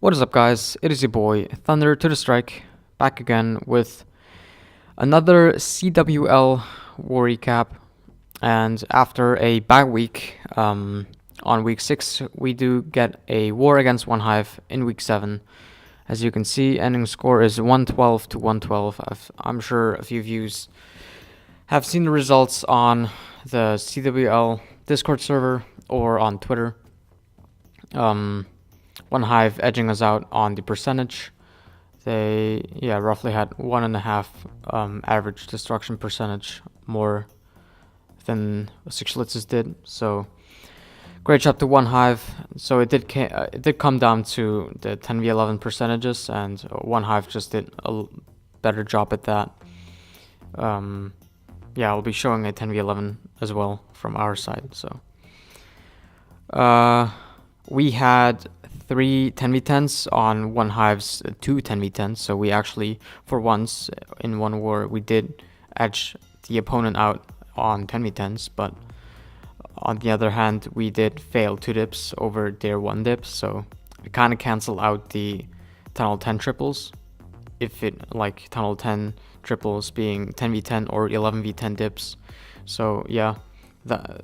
What is up, guys? It is your boy Thunder to the Strike, back again with another CWL war recap. And after a bye week, on week 6, we do get a war against OneHive in week 7. As you can see, ending score is 112 to 112. I'm sure a few of you have seen the results on the CWL Discord server or on Twitter. OneHive edging us out on the percentage. They roughly had 1.5 average destruction percentage more than Schlitzes did. So great job to OneHive. So it did come down to the 10v11 percentages, and OneHive just did a better job at that. I'll be showing a 10v11 as well from our side. So we had 3 10v10s on OneHive's 2 10v10s, so we actually, for once in one war, we did edge the opponent out on 10v10s, but on the other hand, we did fail 2 dips over their 1 dip, so it kind of canceled out the tunnel 10 triples, if it, like, tunnel 10 triples being 10v10 or 11v10 dips. So yeah, the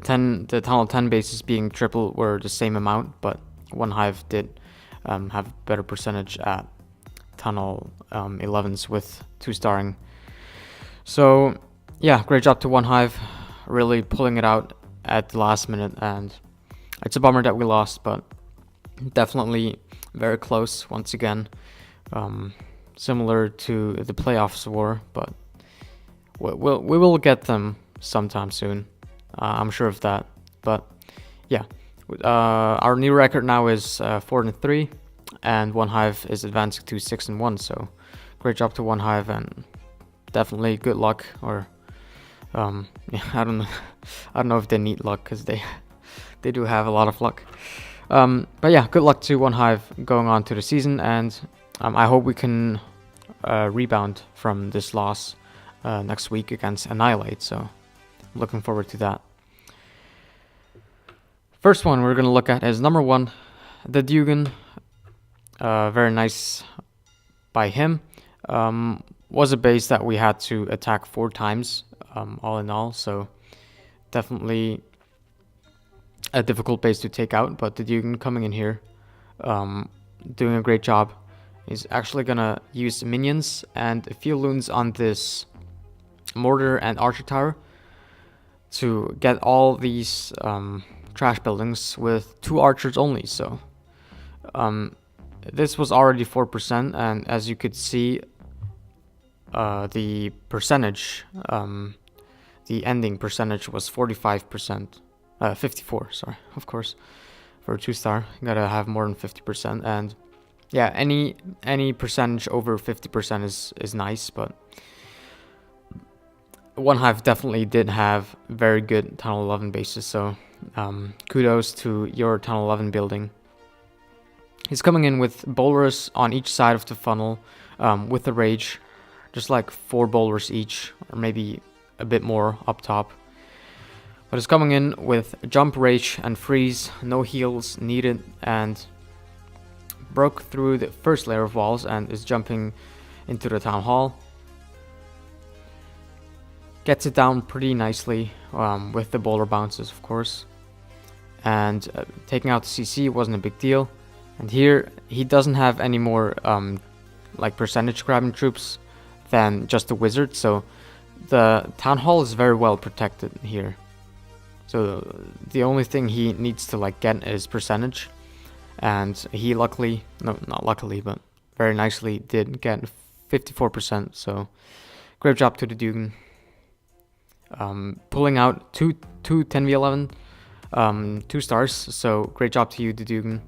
tunnel 10 bases being triple were the same amount, but OneHive did have better percentage at tunnel 11s with 2-starring. So yeah, great job to OneHive, really pulling it out at the last minute, and it's a bummer that we lost, but definitely very close once again. Similar to the playoffs war, but we will get them sometime soon. I'm sure of that. But yeah, our new record now is 4-3, and OneHive is advancing to 6-1. So great job to OneHive, and definitely good luck. Or I don't know if they need luck, because they do have a lot of luck. But yeah, good luck to OneHive going on to the season, and I hope we can rebound from this loss next week against Annihilate. So I'm looking forward to that. First one we're going to look at is number 1, the Dugan. Very nice by him. Was a base that we had to attack 4 times, all in all. So definitely a difficult base to take out. But the Dugan coming in here, doing a great job. He's actually going to use minions and a few loons on this mortar and archer tower to get all these trash buildings with 2 archers only. So this was already 4%, and as you could see, the percentage, the ending percentage was 45%, 54, sorry, of course, for a 2-star, you gotta have more than 50%, and yeah, any percentage over 50% is nice, but OneHive definitely did have very good tunnel 11 bases, so kudos to your tunnel 11 building. He's coming in with bowlers on each side of the funnel, with the rage, just like 4 bowlers each, or maybe a bit more up top. But he's coming in with jump, rage, and freeze, no heals needed, and broke through the first layer of walls and is jumping into the town hall. Gets it down pretty nicely with the bowler bounces, of course. And taking out the CC wasn't a big deal. And here, he doesn't have any more like percentage grabbing troops than just the wizard. So the town hall is very well protected here. So the only thing he needs to like get is percentage. And he luckily, no, not luckily, but very nicely did get 54%. So great job to the Dugan. Pulling out two 10v11 2-stars, so great job to you, the Dugan.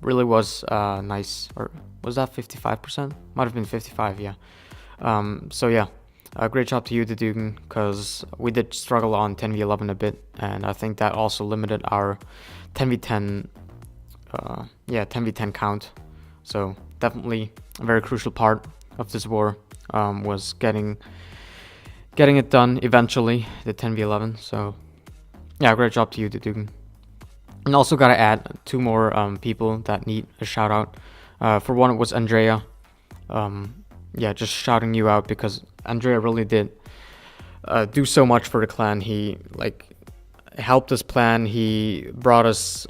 Really was nice. Or was that 55%? Might have been 55, yeah. So yeah, great job to you, the Dugan, because we did struggle on 10v11 a bit, and I think that also limited our 10v10 10v10 count. So definitely a very crucial part of this war was getting it done eventually, the 10v11. So yeah, great job to you, the Dugan. And also gotta add two more people that need a shout out. For one, it was Andrea. Yeah, just shouting you out because Andrea really did do so much for the clan. He helped us plan. He brought us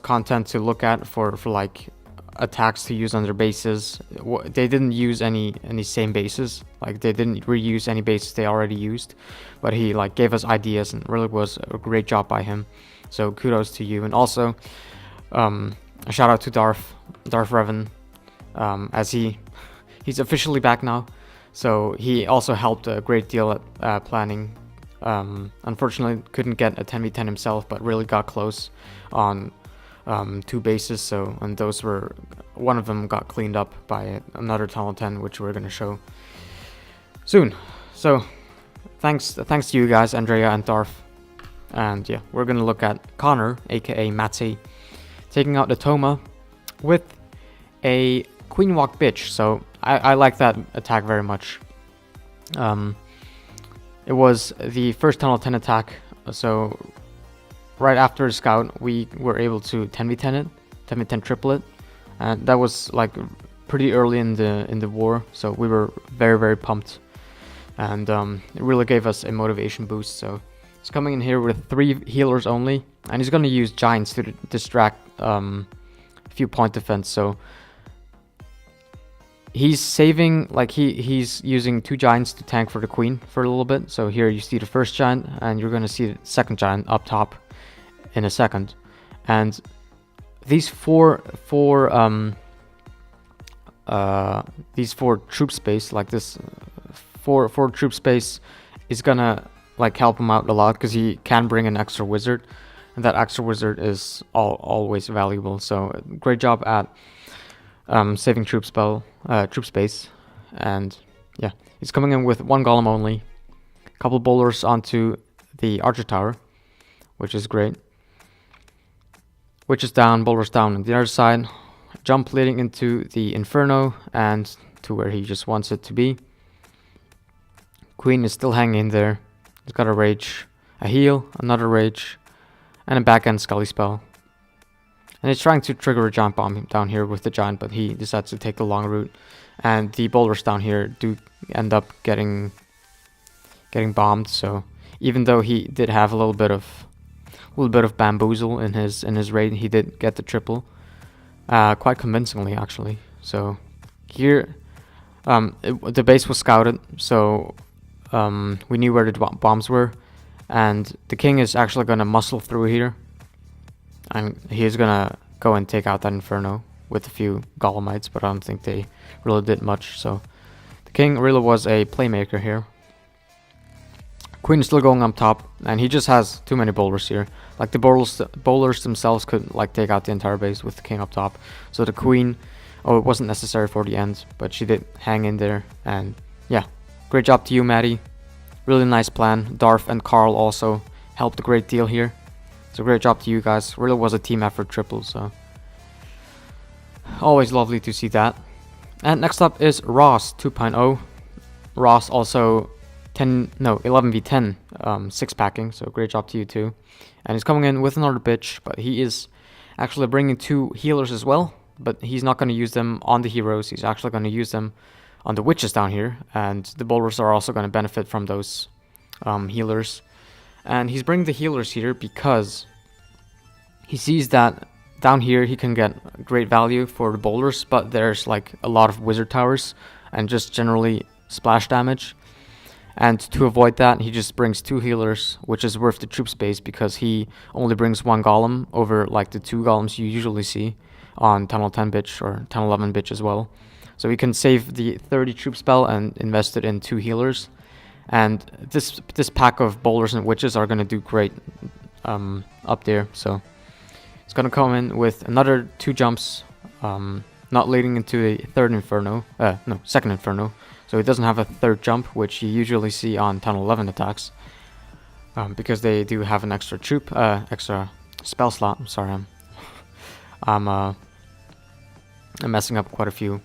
content to look at for like attacks to use on their bases. They didn't use any same bases. Like they didn't reuse any bases they already used, but he like gave us ideas and really was a great job by him. So kudos to you. And also a shout out to Darth Revan, as he's officially back now. So he also helped a great deal at planning. Unfortunately couldn't get a 10v10 himself, but really got close on two bases. So, and those were, one of them got cleaned up by another Tunnel 10, which we're gonna show soon. So thanks to you guys, Andrea and Darth. And yeah, we're gonna look at Connor, aka Maddie, taking out the Toma with a Queen Walk Bitch. So I like that attack very much. It was the first Tunnel 10 attack, so right after the scout we were able to 10v10 it, 10v10 triple it, and that was like pretty early in the war, so we were very pumped, and it really gave us a motivation boost. So he's coming in here with 3 healers only, and he's going to use giants to distract a few point defense. So he's saving, like he's using 2 giants to tank for the queen for a little bit. So here you see the first giant, and you're going to see the second giant up top in a second. And these four troop space, like this four troop space, is gonna like help him out a lot because he can bring an extra wizard, and that extra wizard is always valuable. So great job at saving troop space. And yeah, he's coming in with 1 golem only, a couple bowlers onto the archer tower, which is great. Witches down, bowlers down on the other side, jump leading into the inferno and to where he just wants it to be. Queen is still hanging in there. He's got a rage, a heal, another rage, and a backhand Scully spell. And he's trying to trigger a giant bomb down here with the giant, but he decides to take the long route. And the boulders down here do end up getting bombed. So even though he did have a little bit of bamboozle in his raid, he did get the triple, quite convincingly actually. So here, the base was scouted, so we knew where the bombs were, and the king is actually gonna muscle through here, and he's gonna go and take out that inferno with a few golemites, but I don't think they really did much. So the king really was a playmaker here. Queen is still going up top, and he just has too many bowlers here. Like the bowlers themselves could like take out the entire base with the king up top. So the queen, it wasn't necessary for the end, but she did hang in there. And yeah, great job to you, Maddie. Really nice plan. Darth and Carl also helped a great deal here. So great job to you guys. Really was a team effort triple, so always lovely to see that. And next up is Ross 2.0. Ross also 11v10 6 packing, so great job to you too. And he's coming in with another bitch, but he is actually bringing 2 healers as well, but he's not going to use them on the heroes. He's actually going to use them on the witches down here, and the bowlers are also going to benefit from those healers. And he's bringing the healers here because he sees that down here he can get great value for the bowlers, but there's like a lot of wizard towers and just generally splash damage. And to avoid that, he just brings 2 healers, which is worth the troop space because he only brings 1 golem over like the 2 golems you usually see on Tunnel 10 bitch or Tunnel 11 bitch as well. So he can save the 30 troop spell and invest it in 2 healers. And this pack of bowlers and witches are going to do great up there. So it's going to come in with another 2 jumps, not leading into a second inferno. So he doesn't have a 3rd jump, which you usually see on Tunnel 11 attacks, because they do have an extra extra spell slot. I'm sorry, I'm messing up quite a few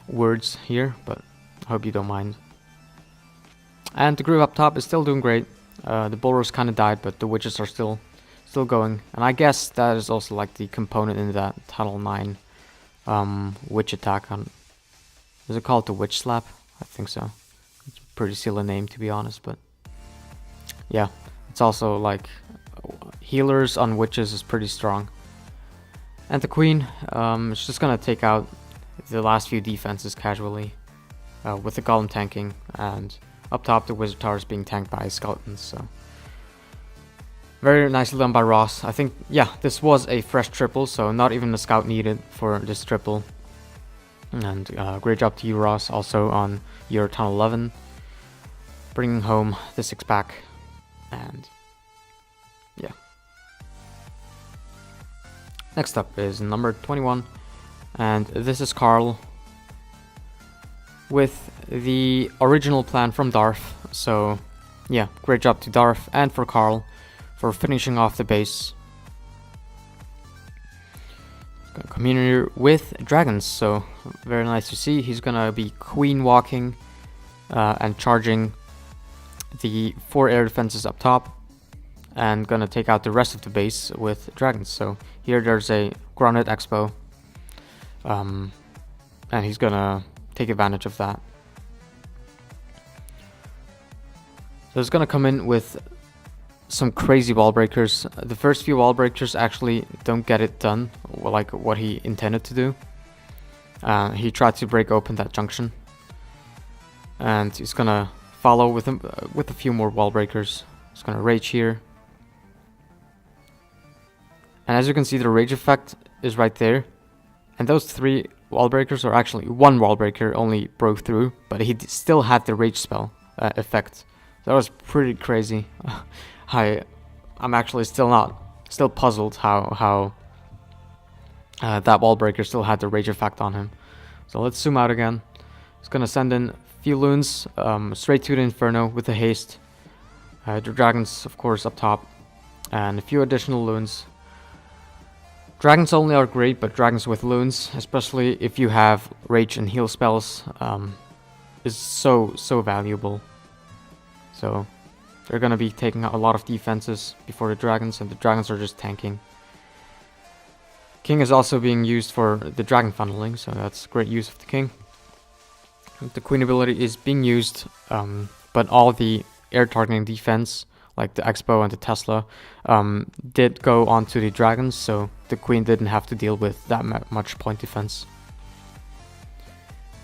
words here, but I hope you don't mind. And the group up top is still doing great. The bowlers kind of died, but the witches are still still going. And I guess that is also like the component in that Tunnel 9 witch attack on... Is it called the witch slap? I think so. It's a pretty silly name, to be honest, but... Yeah, it's also like... Healers on witches is pretty strong. And the queen is just gonna take out the last few defenses casually. With the golem tanking, and up top the wizard tower is being tanked by skeletons, so... Very nicely done by Ross. I think, yeah, this was a fresh triple, so not even a scout needed for this triple. And great job to you, Ross, also on your Tunnel 11. Bringing home the 6-pack. And, yeah. Next up is number 21. And this is Carl. With the original plan from Darth. So, yeah, great job to Darth and for Carl. For finishing off the base. Gonna come in here with dragons, so very nice to see. He's gonna be queen walking and charging the 4 air defenses up top, and gonna take out the rest of the base with dragons. So here there's a grounded expo, and he's gonna take advantage of that. So he's gonna come in with some crazy wall breakers. The first few wall breakers actually don't get it done like what he intended to do. He tried to break open that junction, and he's gonna follow with him with a few more wall breakers. He's gonna rage here, and as you can see, the rage effect is right there, and those 3 wall breakers are actually 1 wall breaker only broke through, but he still had the rage spell effect. That was pretty crazy. I'm actually still puzzled how that wall breaker still had the rage effect on him. So let's zoom out again. He's gonna send in a few loons straight to the Inferno with the haste. The dragons, of course, up top, and a few additional loons. Dragons only are great, but dragons with loons, especially if you have rage and heal spells, is so valuable. So they're going to be taking out a lot of defenses before the dragons, and the dragons are just tanking. King is also being used for the dragon funneling, so that's great use of the king. The queen ability is being used, but all the air targeting defense, like the Expo and the Tesla, did go onto the dragons, so the queen didn't have to deal with that much point defense.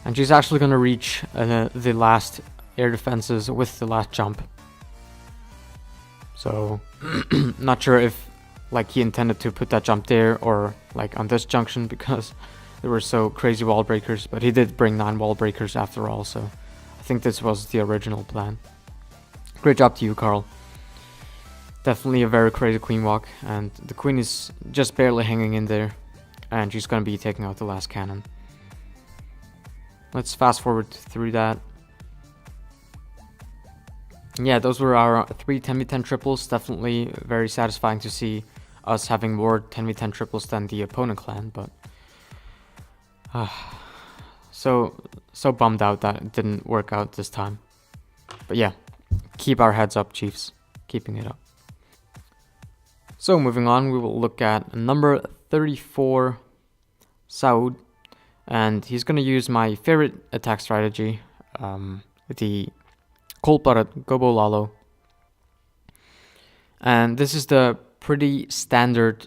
And she's actually going to reach the last air defenses with the last jump. So, not sure if like he intended to put that jump there or like on this junction, because there were so crazy wall breakers, but he did bring 9 wall breakers after all, so I think this was the original plan. Great job to you, Carl. Definitely a very crazy queen walk, and the queen is just barely hanging in there, and she's gonna be taking out the last cannon. Let's fast forward through that. Yeah, those were our 3 10v10 triples. Definitely very satisfying to see us having more 10v10 triples than the opponent clan, but so bummed out that it didn't work out this time. But yeah, keep our heads up, Chiefs. Keeping it up. So moving on, we will look at number 34, Saud, and he's gonna use my favorite attack strategy, the cold-blooded GoBoLalo. And this is the pretty standard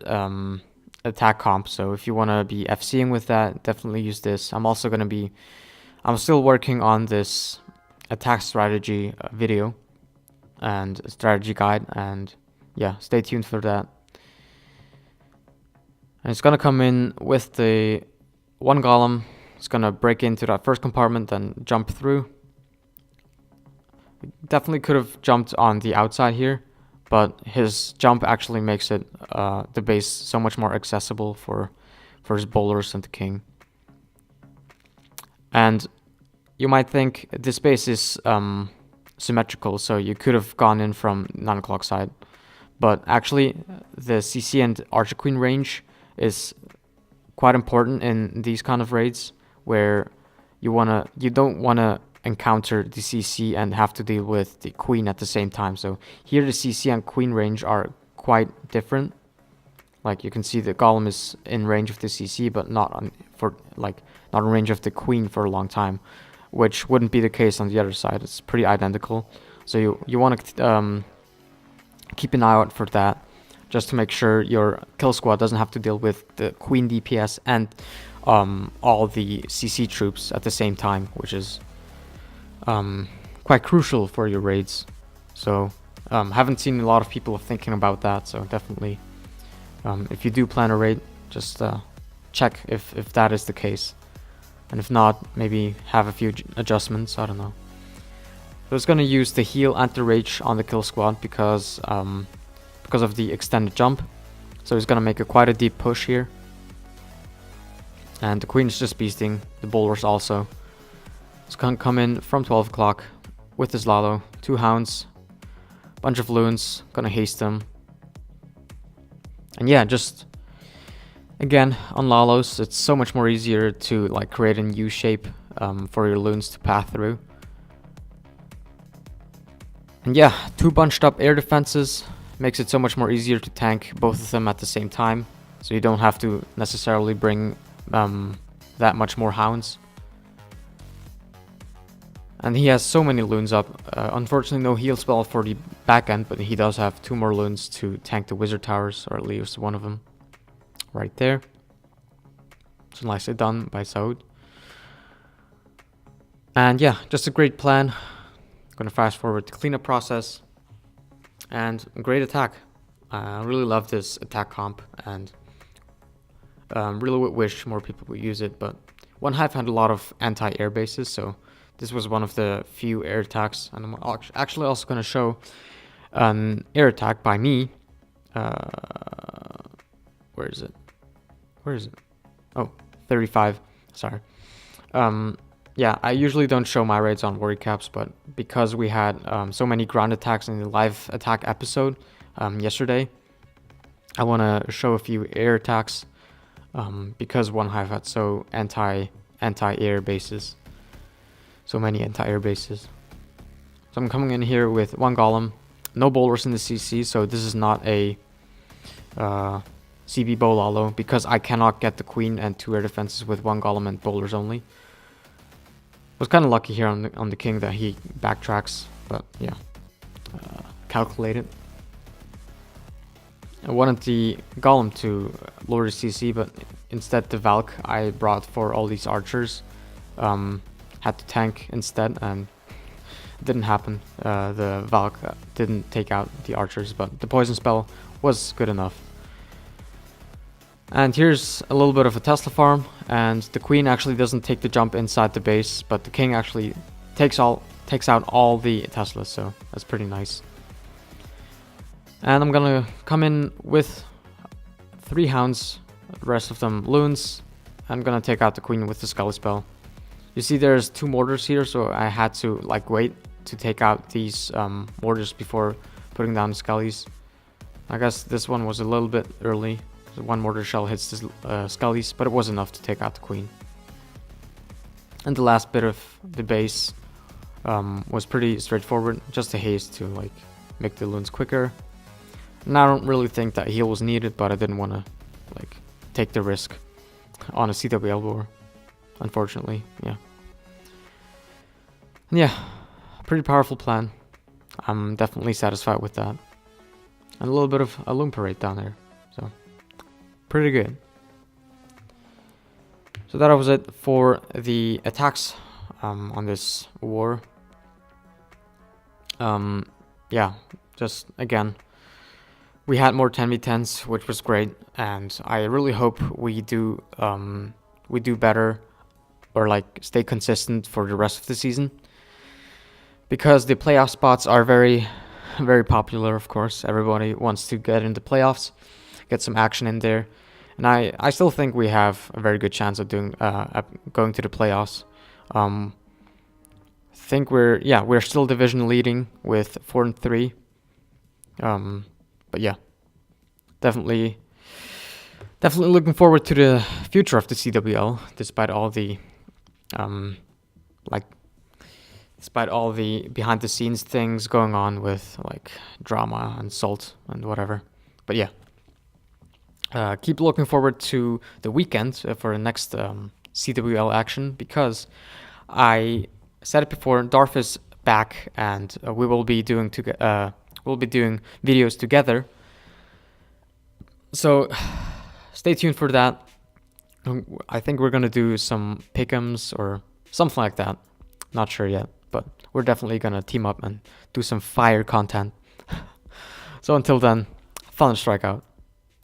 attack comp, so if you want to be FCing with that, definitely use this. I'm still working on this attack strategy video and strategy guide, and yeah, stay tuned for that. And it's gonna come in with the 1 golem. It's gonna break into that first compartment, then jump through. Definitely could have jumped on the outside here, but his jump actually makes it the base so much more accessible for his bowlers and the king. And you might think this base is symmetrical, so you could have gone in from 9 o'clock side, but actually the CC and Archer Queen range is quite important in these kind of raids, where you don't wanna encounter the CC and have to deal with the queen at the same time. So here the CC and queen range are quite different. Like you can see the golem is in range of the CC, but not in range of the queen for a long time, which wouldn't be the case on the other side. It's pretty identical. So you want to keep an eye out for that, just to make sure your kill squad doesn't have to deal with the queen DPS and all the CC troops at the same time, which is quite crucial for your raids. So haven't seen a lot of people thinking about that, so definitely if you do plan a raid, just check if that is the case, and if not, maybe have a few adjustments. I don't know. So it's gonna use the heal and the rage on the kill squad because of the extended jump. So he's gonna make quite a deep push here, and the queen's just beasting. The bowlers also. It's gonna come in from 12 o'clock with his Lalo, 2 hounds, bunch of loons, gonna haste them. And yeah, just again on Lalos, it's so much more easier to like create a U shape for your loons to path through. And yeah, 2 bunched up air defenses makes it so much more easier to tank both of them at the same time, so you don't have to necessarily bring that much more hounds. And he has so many loons up. Unfortunately, no heal spell for the back end, but he does have 2 more loons to tank the wizard towers, or at least one of them. Right there. So nicely done by Saud. And yeah, just a great plan. I'm gonna fast forward the cleanup process. And a great attack. I really love this attack comp, and really would wish more people would use it, but OneHive had a lot of anti-air bases, so this was one of the few air attacks. And I'm actually also going to show an air attack by me. Where is it? Oh, 35. Sorry. Yeah, I usually don't show my raids on worry caps, but because we had so many ground attacks in the live attack episode yesterday, I want to show a few air attacks because OneHive had so anti-air bases. So many anti-air bases. So I'm coming in here with 1 golem, no bowlers in the CC, so this is not a CWL because I cannot get the queen and 2 air defenses with 1 golem and bowlers only. Was kind of lucky here on the king that he backtracks, but yeah, calculated. I wanted the golem to lower the CC, but instead the Valk I brought for all these archers had to tank instead, and it didn't happen. The Valk didn't take out the archers, but the poison spell was good enough. And here's a little bit of a Tesla farm, and the queen actually doesn't take the jump inside the base, but the king actually takes out all the Teslas, so that's pretty nice. And I'm gonna come in with 3 hounds, the rest of them loons. I'm gonna take out the queen with the Scully spell. You see there's 2 mortars here, so I had to like wait to take out these mortars before putting down the Scullies. I guess this one was a little bit early. 1 mortar shell hits the Scullies, but it was enough to take out the queen. And the last bit of the base was pretty straightforward, just a haste to like make the loons quicker. And I don't really think that heal was needed, but I didn't want to like take the risk on a CWL war, unfortunately. Yeah. And yeah, pretty powerful plan. I'm definitely satisfied with that. And a little bit of a loon parade down there, so pretty good. So that was it for the attacks on this war. Yeah, just again, we had more 10v10s, which was great, and I really hope we do better, or like stay consistent for the rest of the season, because the playoff spots are very, very popular. Of course, everybody wants to get into playoffs, get some action in there, and I still think we have a very good chance of doing going to the playoffs. Think we're still division leading with 4-3. But yeah, definitely looking forward to the future of the CWL, despite all the behind the scenes things going on with like drama and salt and whatever. But yeah, keep looking forward to the weekend for the next CWL action, because I said it before, Darth is back, and we will be doing videos together. So stay tuned for that. I think we're gonna do some pick'ems or something like that. Not sure yet, but we're definitely gonna team up and do some fire content. So until then, fun and strike out.